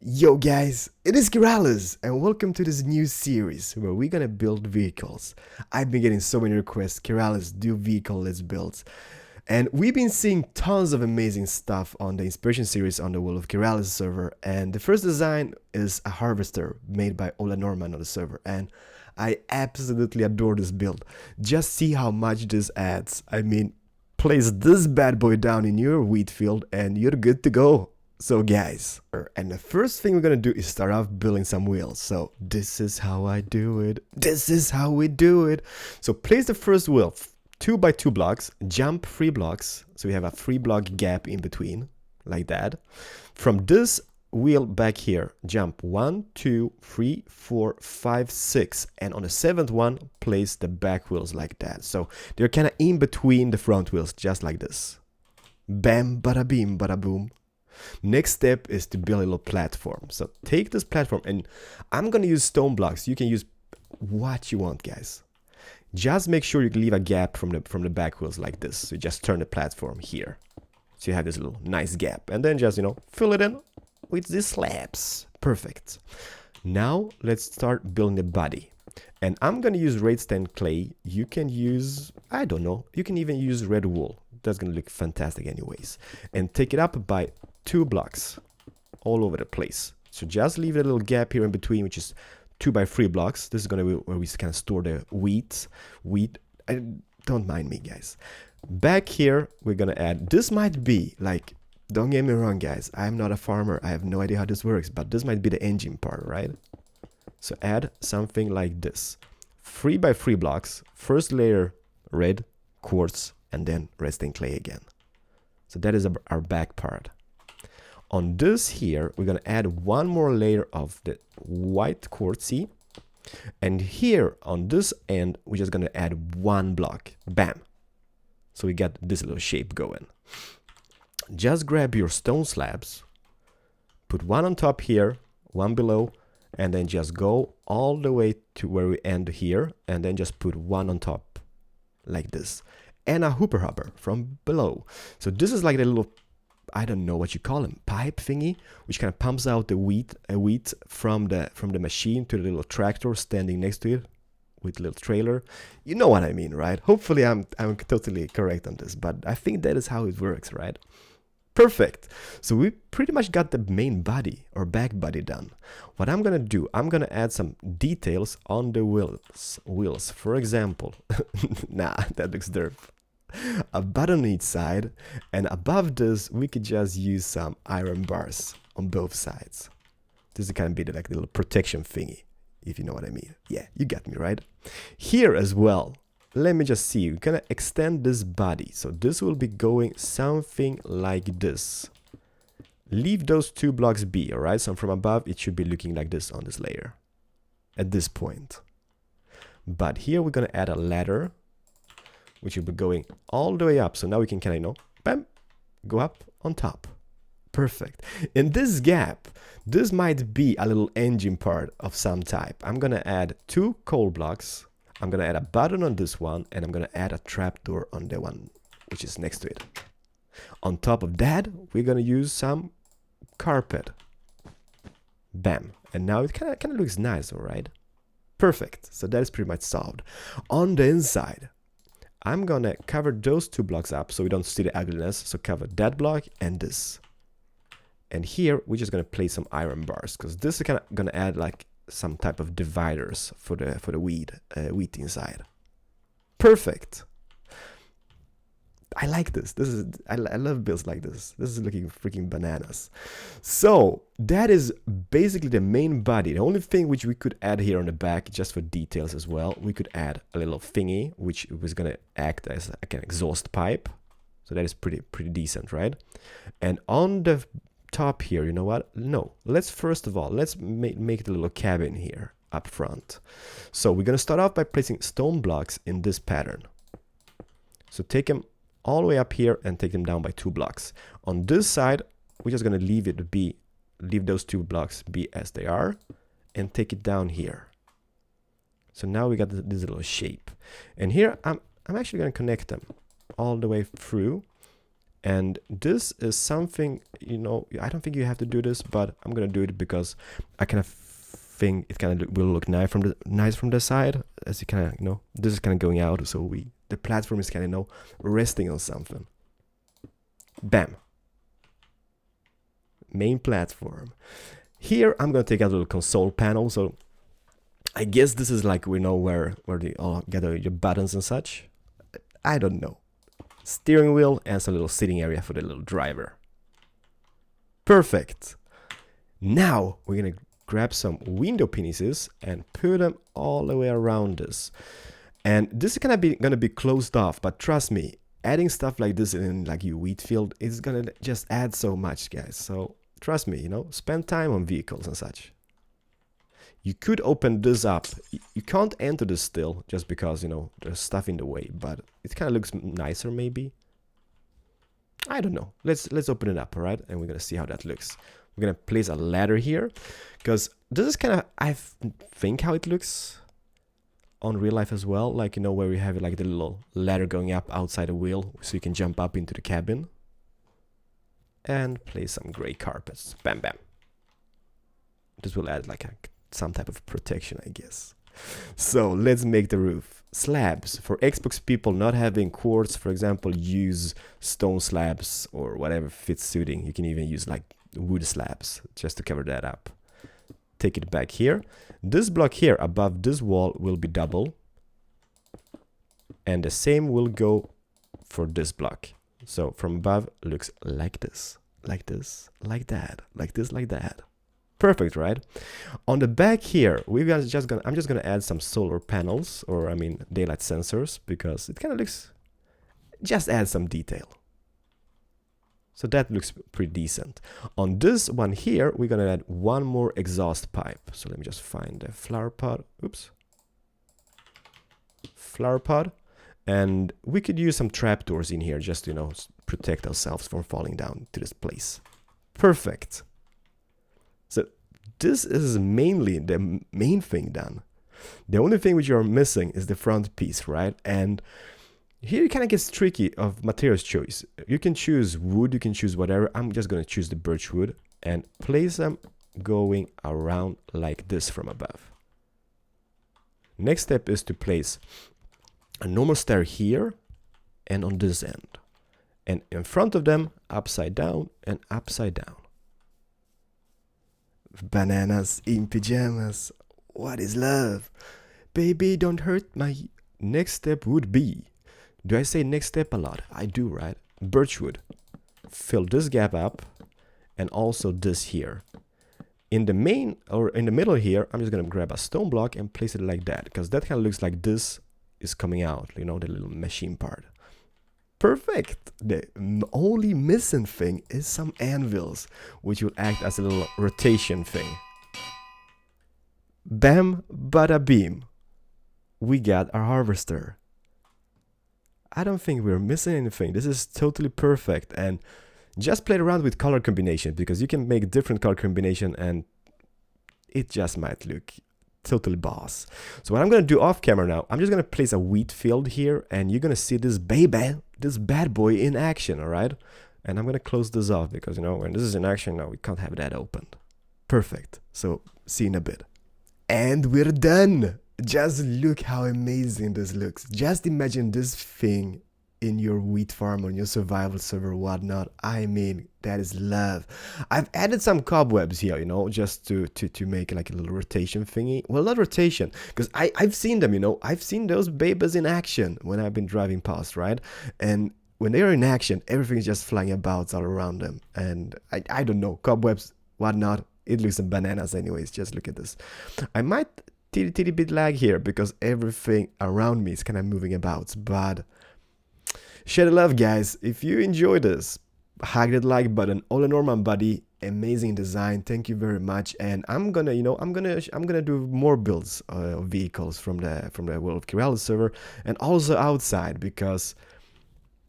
Yo guys, it is Keralis and welcome to this new series where we're gonna build vehicles. I've been getting so many requests, Keralis, do vehicle let's build. And we've been seeing tons of amazing stuff on the inspiration series on the World of Keralis server, and the first design is a harvester made by Ola Norman on the server, and I absolutely adore this build. Just see how much this adds. I mean, place this bad boy down in your wheat field and you're good to go. So guys, and the first thing we're gonna do is start off building some wheels. So this is how I do it. This is how we do it. So place the first wheel 2 by 2 blocks, jump 3 blocks. So we have a 3 block gap in between, like that. From this wheel back here, jump 1, 2, 3, 4, 5, 6. And on the 7th one, place the back wheels like that. So they're kind of in between the front wheels, just like this. Bam, bada beam, bada boom. Next step is to build a little platform. So take this platform, and I'm gonna use stone blocks. You can use what you want, guys. Just make sure you leave a gap from the back wheels like this. So just turn the platform here, so you have this little nice gap, and then just fill it in with these slabs. Perfect. Now let's start building the body. And I'm gonna use red stained clay. You can use, I don't know, you can even use red wool. That's gonna look fantastic anyways. And take it up by 2 blocks all over the place. So just leave a little gap here in between, which is 2 by 3 blocks. This is gonna be where we can store the wheat. Don't mind me, guys. Back here, we're gonna add, this might be like, don't get me wrong, guys, I'm not a farmer. I have no idea how this works, but this might be the engine part, right? So add something like this. 3 by 3 blocks, first layer red, quartz, and then red stained clay again. So that is our back part. On this here, we're gonna add one more layer of the white quartzy. And here on this end, we're just gonna add 1 block. Bam. So we got this little shape going. Just grab your stone slabs, put one on top here, one below, and then just go all the way to where we end here, and then just put one on top like this. And a hooper hopper from below. So this is like the little, I don't know what you call them, pipe thingy, which kind of pumps out the wheat from the machine to the little tractor standing next to it with a little trailer. You know what I mean, right? Hopefully I'm totally correct on this, but I think that is how it works, right? Perfect. So we pretty much got the main body or back body done. What I'm gonna do, I'm gonna add some details on the wheels. For example, nah, that looks derp. A button on each side, and above this we could just use some iron bars on both sides. This is kind of be like the little protection thingy, if you know what I mean. Yeah, you got me, right? Here as well, let me just see, we're gonna extend this body. So this will be going something like this. Leave those 2 blocks be, all right? So from above, it should be looking like this on this layer at this point. But here we're gonna add a ladder, which will be going all the way up. So now we can kind of, bam, go up on top. Perfect. In this gap, this might be a little engine part of some type. I'm gonna add 2 coal blocks. I'm gonna add a button on this one, and I'm gonna add a trapdoor on the one which is next to it. On top of that, we're gonna use some carpet. Bam. And now it kind of looks nice, all right? Perfect. So that is pretty much solved. On the inside, I'm gonna cover those 2 blocks up so we don't see the ugliness. So cover that block and this. And here we're just gonna place some iron bars, because this is kind of gonna add like some type of dividers for the wheat inside. Perfect. I like this. I love builds like this. This is looking freaking bananas. So that is basically the main body. The only thing which we could add here on the back, just for details as well, we could add a little thingy which was gonna act as like an exhaust pipe. So that is pretty decent, right? And on the top here, you know what? No, let's first of all, let's make the little cabin here up front. So we're gonna start off by placing stone blocks in this pattern. So take them all the way up here and take them down by 2 blocks. On this side, we're just gonna leave those 2 blocks be as they are, and take it down here. So now we got this little shape. And here I'm actually gonna connect them all the way through. And this is something, you know, I don't think you have to do this, but I'm gonna do it because I kind of think it kind of will look nice from the side, as you kind of, you know, this is kind of going out, so the platform is kind of, you know, resting on something. Bam. Main platform. Here I'm gonna take out a little console panel, so I guess this is like, we know where they all get your buttons and such. I don't know. Steering wheel and some little sitting area for the little driver. Perfect. Now we're gonna grab some window penises and put them all the way around this. And this is gonna be closed off, but trust me, adding stuff like this in like your wheat field is gonna just add so much, guys. So trust me, you know, spend time on vehicles and such. You could open this up. You can't enter this still just because, you know, there's stuff in the way, but it kind of looks nicer maybe. I don't know. Let's open it up, all right? And we're going to see how that looks. We're going to place a ladder here because this is kind of, I think, how it looks on real life as well. Like, you know, where we have like the little ladder going up outside the wheel so you can jump up into the cabin. And place some gray carpets. Bam, bam. This will add like some type of protection, I guess. So let's make the roof. Slabs. For Xbox people not having quartz, for example, use stone slabs or whatever fits suiting. You can even use like wood slabs just to cover that up. Take it back here. This block here above this wall will be double. And the same will go for this block. So from above looks like this, like this, like that, like this, like that. Perfect, right? On the back here, I'm just gonna add some solar panels, or I mean daylight sensors, because it kind of looks, just add some detail. So that looks pretty decent. On this one here, we're gonna add one more exhaust pipe. So let me just find the flower pot. Oops. Flower pot. And we could use some trapdoors in here just to, you know, protect ourselves from falling down to this place. Perfect. So this is mainly the main thing done. The only thing which you're missing is the front piece, right? And here it kind of gets tricky of materials choice. You can choose wood, you can choose whatever. I'm just going to choose the birch wood and place them going around like this from above. Next step is to place a normal stair here and on this end. And in front of them, upside down and upside down. Bananas in pajamas. What is love? Baby, don't hurt my... Next step would be... Do I say next step a lot? I do, right? Birchwood. Fill this gap up. And also this here. In the main, or in the middle here, I'm just going to grab a stone block and place it like that. Because that kind of looks like this is coming out. You know, the little machine part. Perfect. The only missing thing is some anvils, which will act as a little rotation thing. Bam, bada beam. We got our harvester. I don't think we're missing anything. This is totally perfect. And just play around with color combination, because you can make different color combination and it just might look totally boss. So what I'm going to do off camera now, I'm just going to place a wheat field here and you're going to see this baby, this bad boy in action, all right? And I'm going to close this off because, you know, when this is in action now, we can't have that opened. Perfect. So see you in a bit. And we're done. Just look how amazing this looks. Just imagine this thing in your wheat farm on your survival server, whatnot. I mean, that is love. I've added some cobwebs here, you know, just to make like a little rotation thingy. Well, not rotation, because I've seen them, you know. I've seen those babies in action when I've been driving past, right? And when they are in action, everything is just flying about all around them. And I don't know, cobwebs, whatnot. It looks some bananas anyways. Just look at this. I might teeny bit lag here because everything around me is kind of moving about, but share the love, guys. If you enjoyed this, hug that like button. All in all, my buddy, amazing design. Thank you very much. And I'm gonna, you know, I'm gonna do more builds of vehicles from the World of Keralis server and also outside, because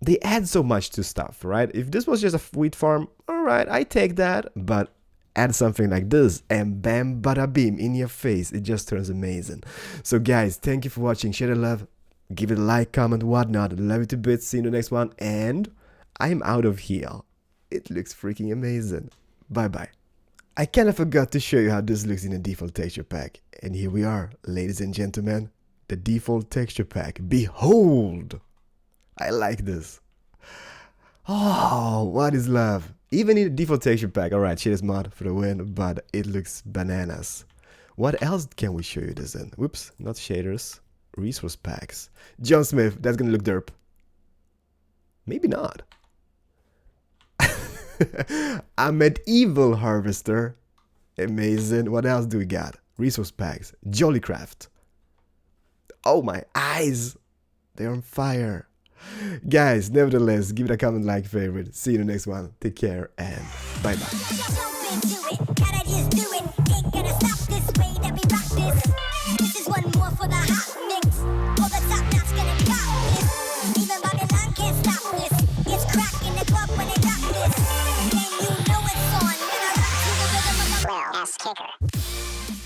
they add so much to stuff, right? If this was just a wheat farm, all right, I take that, but add something like this and bam, bada beam, in your face. It just turns amazing. So guys, thank you for watching. Share the love. Give it a like, comment, whatnot. Love you to bits. See you in the next one. And I'm out of here. It looks freaking amazing. Bye-bye. I kinda forgot to show you how this looks in the default texture pack. And here we are, ladies and gentlemen. The default texture pack. Behold! I like this. Oh, what is love? Even in the default texture pack. Alright, shaders mod for the win, but it looks bananas. What else can we show you this in? Whoops, not shaders. Resource packs. John Smith, that's gonna look derp. Maybe not. I'm an evil harvester. Amazing. What else do we got? Resource packs. Jollycraft. Oh, my eyes. They're on fire. Guys, nevertheless, give it a comment, like, favorite. See you in the next one. Take care and bye-bye. Lil Ass Kicker.